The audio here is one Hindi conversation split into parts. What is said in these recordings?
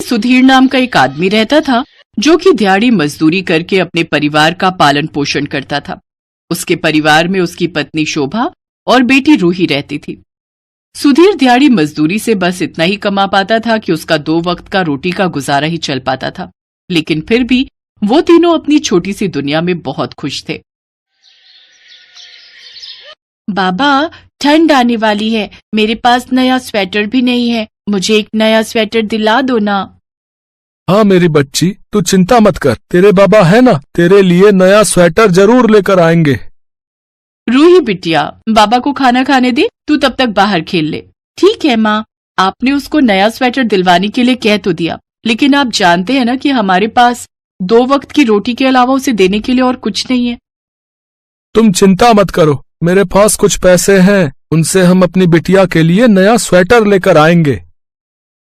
सुधीर नाम का एक आदमी रहता था जो कि दिहाड़ी मजदूरी करके अपने परिवार का पालन पोषण करता था। उसके परिवार में उसकी पत्नी शोभा और बेटी रूही रहती थी। सुधीर दिहाड़ी मजदूरी से बस इतना ही कमा पाता था कि उसका 2 वक्त का रोटी का गुजारा ही चल पाता था, लेकिन फिर भी वो तीनों अपनी छोटी सी दुनिया में बहुत खुश थे। बाबा, ठंड आने वाली है, मेरे पास नया स्वेटर भी नहीं है, मुझे एक नया स्वेटर दिला दो ना। हाँ मेरी बच्ची, तू चिंता मत कर, तेरे बाबा है ना, तेरे लिए नया स्वेटर जरूर लेकर आएंगे। रूही बिटिया, बाबा को खाना खाने दे, तू तब तक बाहर खेल ले। ठीक है माँ, आपने उसको नया स्वेटर दिलवाने के लिए कह तो दिया, लेकिन आप जानते हैं ना कि हमारे पास 2 वक्त की रोटी के अलावा उसे देने के लिए और कुछ नहीं है। तुम चिंता मत करो, मेरे पास कुछ पैसे हैं, उनसे हम अपनी बिटिया के लिए नया स्वेटर लेकर आएंगे।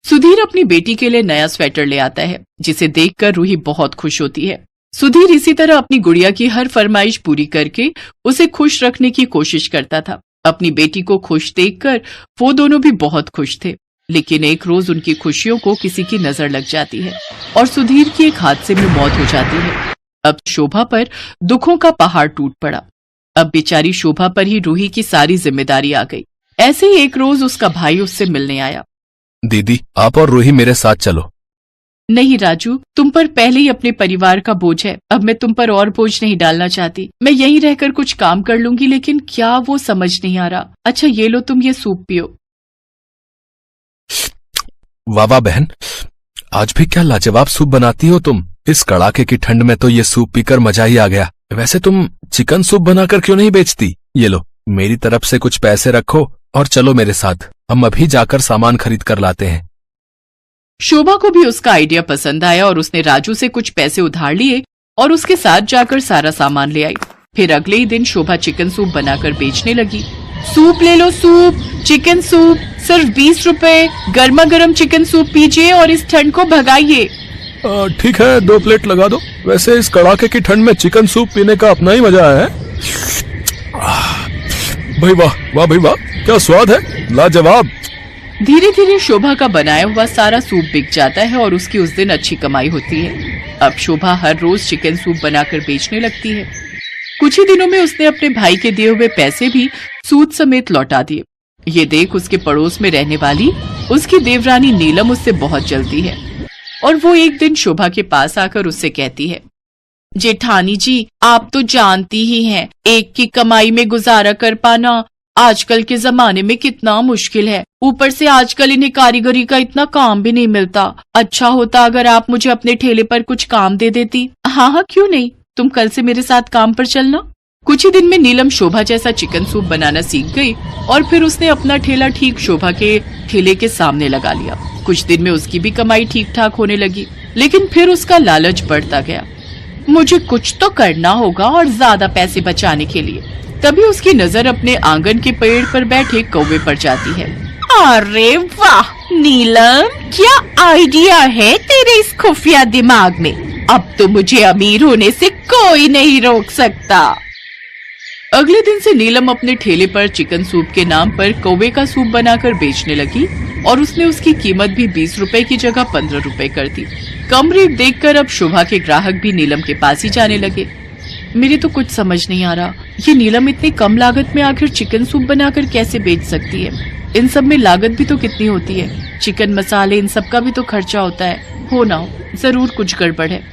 सुधीर अपनी बेटी के लिए नया स्वेटर ले आता है, जिसे देखकर रूही बहुत खुश होती है। सुधीर इसी तरह अपनी गुड़िया की हर फरमाइश पूरी करके उसे खुश रखने की कोशिश करता था। अपनी बेटी को खुश देखकर वो दोनों भी बहुत खुश थे, लेकिन एक रोज उनकी खुशियों को किसी की नजर लग जाती है और सुधीर की एक हादसे में मौत हो जाती है। अब शोभा पर दुखों का पहाड़ टूट पड़ा। अब बेचारी शोभा पर ही रूही की सारी जिम्मेदारी आ गई। ऐसे ही एक रोज उसका भाई उससे मिलने आया। दीदी, आप और रूही मेरे साथ चलो। नहीं राजू, तुम पर पहले ही अपने परिवार का बोझ है, अब मैं तुम पर और बोझ नहीं डालना चाहती। मैं यहीं रहकर कुछ काम कर लूंगी, लेकिन क्या वो समझ नहीं आ रहा। अच्छा ये लो, तुम ये सूप पियो। वाह वाह बहन, आज भी क्या लाजवाब सूप बनाती हो तुम। इस कड़ाके की ठंड में तो ये सूप पीकर मजा ही आ गया। वैसे तुम चिकन सूप बनाकर क्यों नहीं बेचती? ये लो, मेरी तरफ से कुछ पैसे रखो और चलो मेरे साथ, हम अभी जाकर सामान खरीद कर लाते हैं। शोभा को भी उसका आइडिया पसंद आया और उसने राजू से कुछ पैसे उधार लिए और उसके साथ जाकर सारा सामान ले आई। फिर अगले ही दिन शोभा चिकन सूप बनाकर बेचने लगी। सूप ले लो, सूप, चिकन सूप, सिर्फ 20 रुपए। गर्मा गर्म चिकन सूप पीजिए और इस ठंड को भगाइए। ठीक है, 2 प्लेट लगा दो। वैसे इस कड़ाके की ठंड में चिकन सूप पीने का अपना ही मजा है। भाई वाह, वाह भाई वाह, क्या स्वाद है, लाजवाब। धीरे धीरे शोभा का बनाया हुआ सारा सूप बिक जाता है और उसकी उस दिन अच्छी कमाई होती है। अब शोभा हर रोज चिकन सूप बनाकर बेचने लगती है। कुछ ही दिनों में उसने अपने भाई के दिए हुए पैसे भी सूद समेत लौटा दिए। ये देख उसके पड़ोस में रहने वाली उसकी देवरानी नीलम उससे बहुत जलती है और वो एक दिन शोभा के पास आकर उससे कहती है, जेठानी जी, आप तो जानती ही हैं, एक की कमाई में गुजारा कर पाना आजकल के जमाने में कितना मुश्किल है। ऊपर से आजकल इन्हें कारीगरी का इतना काम भी नहीं मिलता। अच्छा होता अगर आप मुझे अपने ठेले पर कुछ काम दे देती। हाँ हाँ, क्यों नहीं, तुम कल से मेरे साथ काम पर चलना। कुछ ही दिन में नीलम शोभा जैसा चिकन सूप बनाना सीख गई और फिर उसने अपना ठेला ठीक शोभा के ठेले के सामने लगा लिया। कुछ दिन में उसकी भी कमाई ठीक ठाक होने लगी, लेकिन फिर उसका लालच बढ़ता गया। मुझे कुछ तो करना होगा और ज्यादा पैसे बचाने के लिए। तभी उसकी नजर अपने आंगन के पेड़ पर बैठे कौवे पर जाती है। अरे वाह नीलम, क्या आइडिया है तेरे इस खुफिया दिमाग में। अब तो मुझे अमीर होने से कोई नहीं रोक सकता। अगले दिन से नीलम अपने ठेले पर चिकन सूप के नाम पर कौवे का सूप बनाकर बेचने लगी और उसने उसकी कीमत भी 20 रुपए की जगह 15 रुपए कर दी। कम रेट देखकर अब शोभा के ग्राहक भी नीलम के पास ही जाने लगे। मेरी तो कुछ समझ नहीं आ रहा, ये नीलम इतनी कम लागत में आखिर चिकन सूप बनाकर कैसे बेच सकती है। इन सब में लागत भी तो कितनी होती है, चिकन मसाले, इन सब का भी तो खर्चा होता है। हो ना हो, जरूर कुछ गड़बड़ है।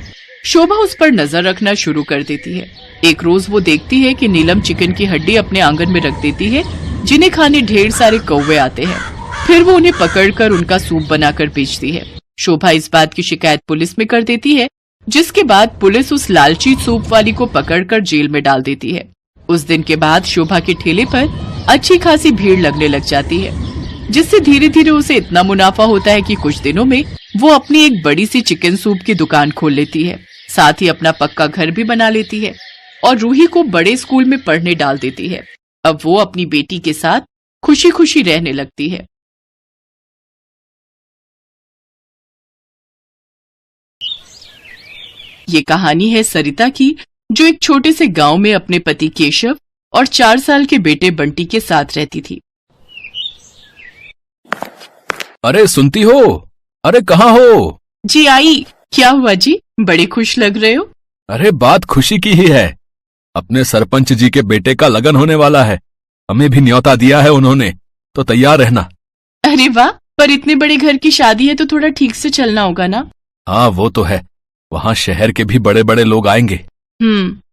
शोभा उस पर नजर रखना शुरू कर देती है। एक रोज वो देखती है कि नीलम चिकन की हड्डी अपने आंगन में रख देती है, जिन्हें खाने ढेर सारे कौवे आते हैं। फिर वो उन्हें पकड़कर उनका सूप बनाकर बेचती है। शोभा इस बात की शिकायत पुलिस में कर देती है, जिसके बाद पुलिस उस लालची सूप वाली को पकड़कर जेल में डाल देती है। उस दिन के बाद शोभा के ठेले पर अच्छी खासी भीड़ लगने लग जाती है, जिससे धीरे धीरे उसे इतना मुनाफा होता है कि कुछ दिनों में वो अपनी एक बड़ी सी चिकन सूप की दुकान खोल लेती है। साथ ही अपना पक्का घर भी बना लेती है और रूही को बड़े स्कूल में पढ़ने डाल देती है। अब वो अपनी बेटी के साथ खुशी खुशी रहने लगती है। ये कहानी है सरिता की, जो एक छोटे से गांव में अपने पति केशव और 4 साल के बेटे बंटी के साथ रहती थी। अरे सुनती हो? अरे कहाँ हो? जी आई। क्या हुआ जी, बड़े खुश लग रहे हो? अरे बात खुशी की ही है। अपने सरपंच जी के बेटे का लगन होने वाला है। हमें भी न्योता दिया है उन्होंने, तो तैयार रहना। अरे वाह, पर इतने बड़े घर की शादी है तो थोड़ा ठीक से चलना होगा ना। हाँ वो तो है, वहाँ शहर के भी बड़े बड़े लोग आएंगे।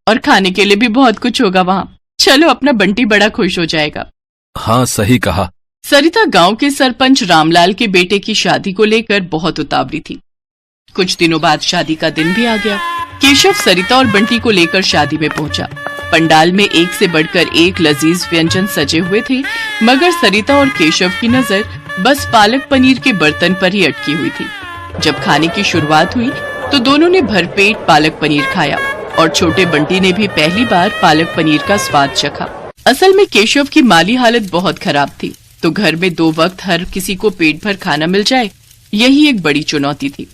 और खाने के लिए भी बहुत कुछ होगा वहाँ। चलो, अपना बंटी बड़ा खुश हो जाएगा। हाँ सही कहा। सरिता गांव के सरपंच रामलाल के बेटे की शादी को लेकर बहुत उतावली थी। कुछ दिनों बाद शादी का दिन भी आ गया। केशव सरिता और बंटी को लेकर शादी में पहुंचा। पंडाल में एक से बढ़कर एक लजीज व्यंजन सजे हुए थे, मगर सरिता और केशव की नजर बस पालक पनीर के बर्तन पर ही अटकी हुई थी। जब खाने की शुरुआत हुई तो दोनों ने भरपेट पालक पनीर खाया और छोटे बंटी ने भी पहली बार पालक पनीर का स्वाद चखा। असल में केशव की माली हालत बहुत खराब थी, तो घर में 2 वक्त हर किसी को पेट भर खाना मिल जाए, यही एक बड़ी चुनौती थी।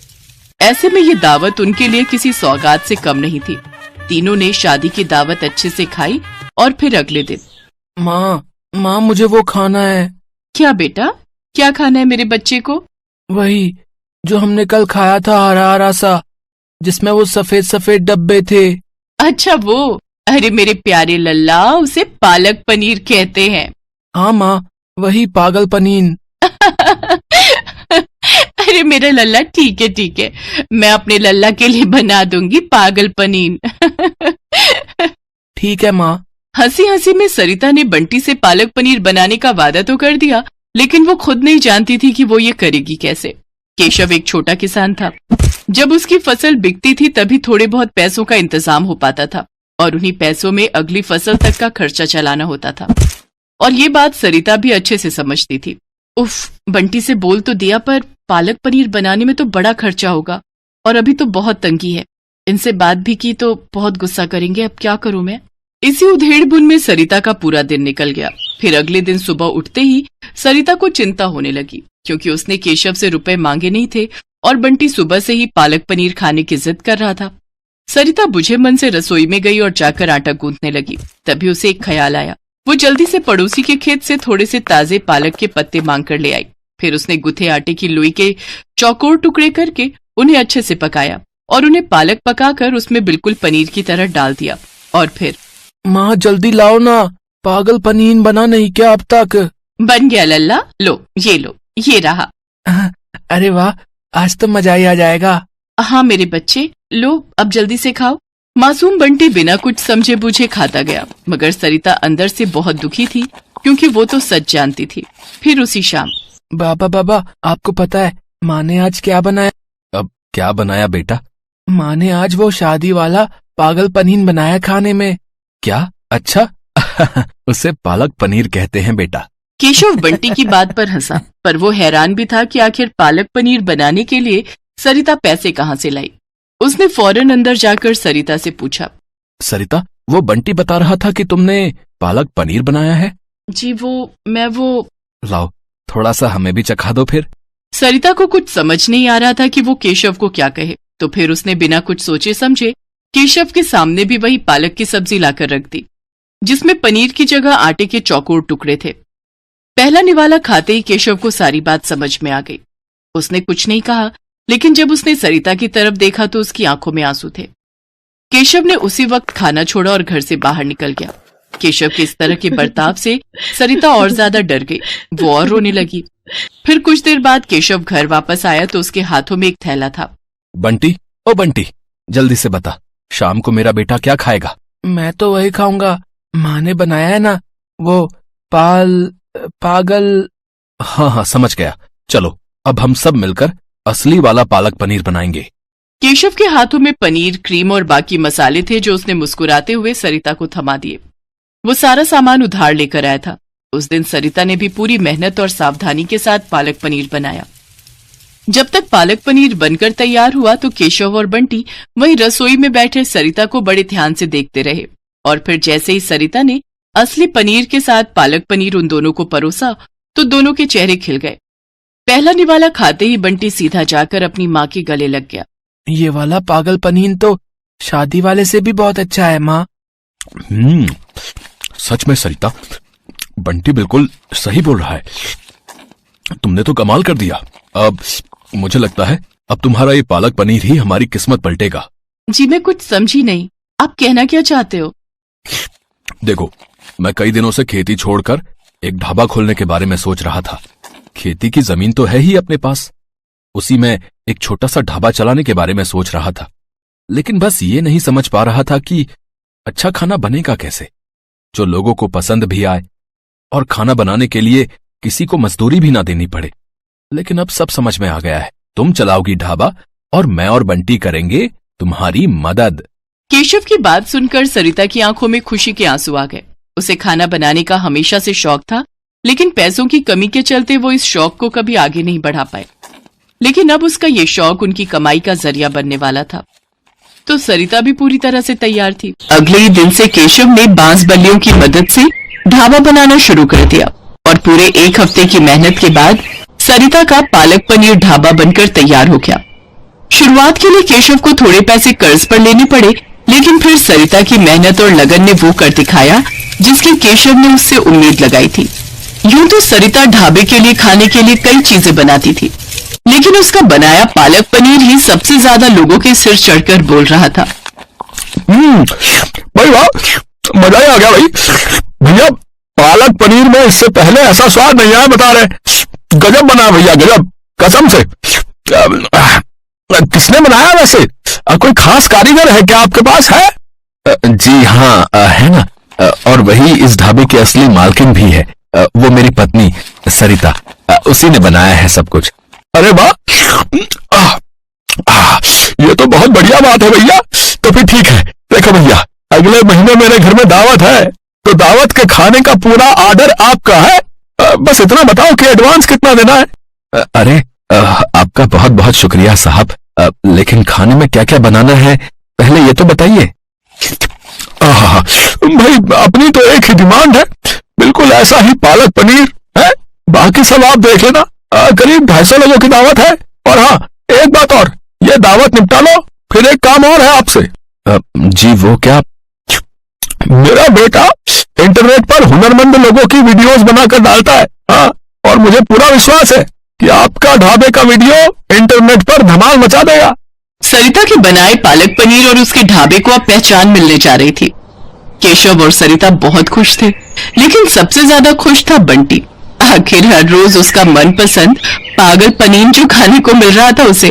ऐसे में ये दावत उनके लिए किसी सौगात से कम नहीं थी। तीनों ने शादी की दावत अच्छे से खाई और फिर अगले दिन, माँ मुझे वो खाना है। क्या बेटा, क्या खाना है मेरे बच्चे को? वही जो हमने कल खाया था, हरा हरा सा, जिसमें वो सफेद सफेद डब्बे थे। अच्छा वो, अरे मेरे प्यारे लल्ला, उसे पालक पनीर कहते हैं। हाँ माँ, वही पागल पनीर। अरे मेरा लल्ला, ठीक है ठीक है, मैं अपने लल्ला के लिए बना दूंगी पागल पनीर। ठीक है माँ। हंसी हंसी में सरिता ने बंटी से पालक पनीर बनाने का वादा तो कर दिया, लेकिन वो खुद नहीं जानती थी कि वो ये करेगी कैसे। केशव एक छोटा किसान था। जब उसकी फसल बिकती थी तभी थोड़े बहुत पैसों का इंतजाम हो पाता था और उन्हीं पैसों में अगली फसल तक का खर्चा चलाना होता था। और ये बात सरिता भी अच्छे से समझती थी। उफ, बंटी से बोल तो दिया, पर पालक पनीर बनाने में तो बड़ा खर्चा होगा और अभी तो बहुत तंगी है। इनसे बात भी की तो बहुत गुस्सा करेंगे, अब क्या करूं मैं। इसी उधेड़-बुन में सरिता का पूरा दिन निकल गया। फिर अगले दिन सुबह उठते ही सरिता को चिंता होने लगी, क्योंकि उसने केशव से रुपए मांगे नहीं थे और बंटी सुबह से ही पालक पनीर खाने की जिद कर रहा था। सरिता बुझे मन से रसोई में गई और जाकर आटा गूंथने लगी। तभी उसे एक ख्याल आया। वो जल्दी से पड़ोसी के खेत से थोड़े से ताजे पालक के पत्ते मांग कर ले आई। फिर उसने गुथे आटे की लोई के चौकोर टुकड़े करके उन्हें अच्छे से पकाया और उन्हें पालक पकाकर उसमें बिल्कुल पनीर की तरह डाल दिया। और फिर, माँ जल्दी लाओ ना, पागल पनीर बना नहीं क्या अब तक? बन गया लल्ला, लो, ये रहा। अरे वाह, आज तो मजा ही आ जाएगा। हाँ मेरे बच्चे, लो अब जल्दी से खाओ। मासूम बंटी बिना कुछ समझे बूझे खाता गया, मगर सरिता अंदर से बहुत दुखी थी, क्योंकि वो तो सच जानती थी। फिर उसी शाम, बाबा आपको पता है माँ ने आज क्या बनाया? अब क्या बनाया बेटा? माँ ने आज वो शादी वाला पागल पनीर बनाया खाने में। क्या? अच्छा। उसे पालक पनीर कहते हैं बेटा। केशव बंटी की बात पर हंसा, पर वो हैरान भी था कि आखिर पालक पनीर बनाने के लिए सरिता पैसे कहाँ से लाई। उसने फौरन अंदर जाकर सरिता से पूछा, सरिता, वो बंटी बता रहा था कि तुमने पालक पनीर बनाया है। जी मैं लाओ, थोड़ा सा हमें भी चखा दो फिर। सरिता को कुछ समझ नहीं आ रहा था कि वो केशव को क्या कहे, तो फिर उसने बिना कुछ सोचे समझे केशव के सामने भी वही पालक की सब्जी लाकर रख दी, जिसमें पनीर की जगह आटे के चौकोर टुकड़े थे। पहला निवाला खाते ही केशव को सारी बात समझ में आ गई। उसने कुछ नहीं कहा, लेकिन जब उसने सरिता की तरफ देखा तो उसकी आंखों में आंसू थे। केशव ने उसी वक्त खाना छोड़ा और घर से बाहर निकल गया। केशव के इस तरह के बर्ताव से सरिता और ज्यादा डर गई। वो और रोने लगी। फिर कुछ देर बाद केशव घर वापस आया तो उसके हाथों में एक थैला था। बंटी, ओ बंटी, जल्दी से बता, शाम को मेरा बेटा क्या खाएगा? मैं तो वही खाऊंगा, माँ ने बनाया है ना, वो पागल। हाँ समझ गया। चलो अब हम सब मिलकर असली वाला पालक पनीर बनाएंगे। केशव के हाथों में पनीर, क्रीम और बाकी मसाले थे जो उसने मुस्कुराते हुए सरिता को थमा दिए। वो सारा सामान उधार लेकर आया था। उस दिन सरिता ने भी पूरी मेहनत और सावधानी के साथ पालक पनीर बनाया। जब तक पालक पनीर बनकर तैयार हुआ तो केशव और बंटी वहीं रसोई में बैठे सरिता को बड़े ध्यान से देखते रहे। और फिर जैसे ही सरिता ने असली पनीर के साथ पालक पनीर उन दोनों को परोसा तो दोनों के चेहरे खिल गए। पहला निवाला खाते ही बंटी सीधा जाकर अपनी माँ के गले लग गया। ये वाला पागल पनीर तो शादी वाले से भी बहुत अच्छा है माँ। सच में सरिता, बंटी बिल्कुल सही बोल रहा है। तुमने तो कमाल कर दिया। अब मुझे लगता है अब तुम्हारा ये पालक पनीर ही हमारी किस्मत पलटेगा। जी मैं कुछ समझी नहीं, आप कहना क्या चाहते हो? देखो, मैं कई दिनों से खेती छोड़कर एक ढाबा खोलने के बारे में सोच रहा था। खेती की जमीन तो है ही अपने पास, उसी में एक छोटा सा ढाबा चलाने के बारे में सोच रहा था। लेकिन बस ये नहीं समझ पा रहा था कि अच्छा खाना बनेगा कैसे, जो लोगों को पसंद भी आए और खाना बनाने के लिए किसी को मजदूरी भी ना देनी पड़े। लेकिन अब सब समझ में आ गया है। तुम चलाओगी ढाबा और मैं और बंटी करेंगे तुम्हारी मदद। केशव की बात सुनकर सरिता की आंखों में खुशी के आंसू आ गए। उसे खाना बनाने का हमेशा से शौक था, लेकिन पैसों की कमी के चलते वो इस शौक को कभी आगे नहीं बढ़ा पाए। लेकिन अब उसका ये शौक उनकी कमाई का जरिया बनने वाला था, तो सरिता भी पूरी तरह से तैयार थी। अगले ही दिन से केशव ने बांस बल्लियों की मदद से ढाबा बनाना शुरू कर दिया और पूरे एक हफ्ते की मेहनत के बाद सरिता का पालक पनीर ढाबा बनकर तैयार हो गया। शुरुआत के लिए केशव को थोड़े पैसे कर्ज पर लेने पड़े, लेकिन फिर सरिता की मेहनत और लगन ने वो कर दिखाया जिसकी केशव ने उससे उम्मीद लगाई थी। यूं तो सरिता ढाबे के लिए खाने के लिए कई चीजें बनाती थी, लेकिन उसका बनाया पालक पनीर ही सबसे ज्यादा लोगों के सिर चढ़कर बोल रहा था। भाई वाह, मजा ही आ गया भाई। भैया, पालक पनीर में इससे पहले ऐसा स्वाद नहीं आया, बता रहे। गजब बना भैया, गजब, कसम से। किसने बनाया वैसे? कोई खास कारीगर है क्या आपके पास? है? जी हाँ, है ना। और वही इस ढाबे की असली मालकिन भी है। वो मेरी पत्नी सरिता, उसी ने बनाया है सब कुछ। अरे वाह, ये तो बहुत बढ़िया बात है भैया। तो फिर ठीक है, देखो भैया, अगले महीने मेरे घर में दावत है, तो दावत के खाने का पूरा ऑर्डर आपका है। बस इतना बताओ कि एडवांस कितना देना है। अरे आपका बहुत बहुत शुक्रिया साहब, लेकिन खाने में क्या क्या बनाना है पहले ये तो बताइए। भाई, अपनी तो एक ही डिमांड है, बिल्कुल ऐसा ही पालक पनीर है, बाकी सब आप देख लेना। करीब 250 लोगों की दावत है। और हाँ, एक बात और, ये दावत निपटा लो, फिर एक काम और है आपसे। जी वो क्या? मेरा बेटा इंटरनेट पर हुनरमंद लोगों की वीडियोस बनाकर डालता है। हाँ, और मुझे पूरा विश्वास है कि आपका ढाबे का वीडियो इंटरनेट पर धमाल मचा देगा। सरिता के बनाए पालक पनीर और उसके ढाबे को अब पहचान मिलने जा रही थी। केशव और सरिता बहुत खुश थे, लेकिन सबसे ज्यादा खुश था बंटी। आखिर हर रोज उसका मनपसंद पागल पनीर जो खाने को मिल रहा था उसे।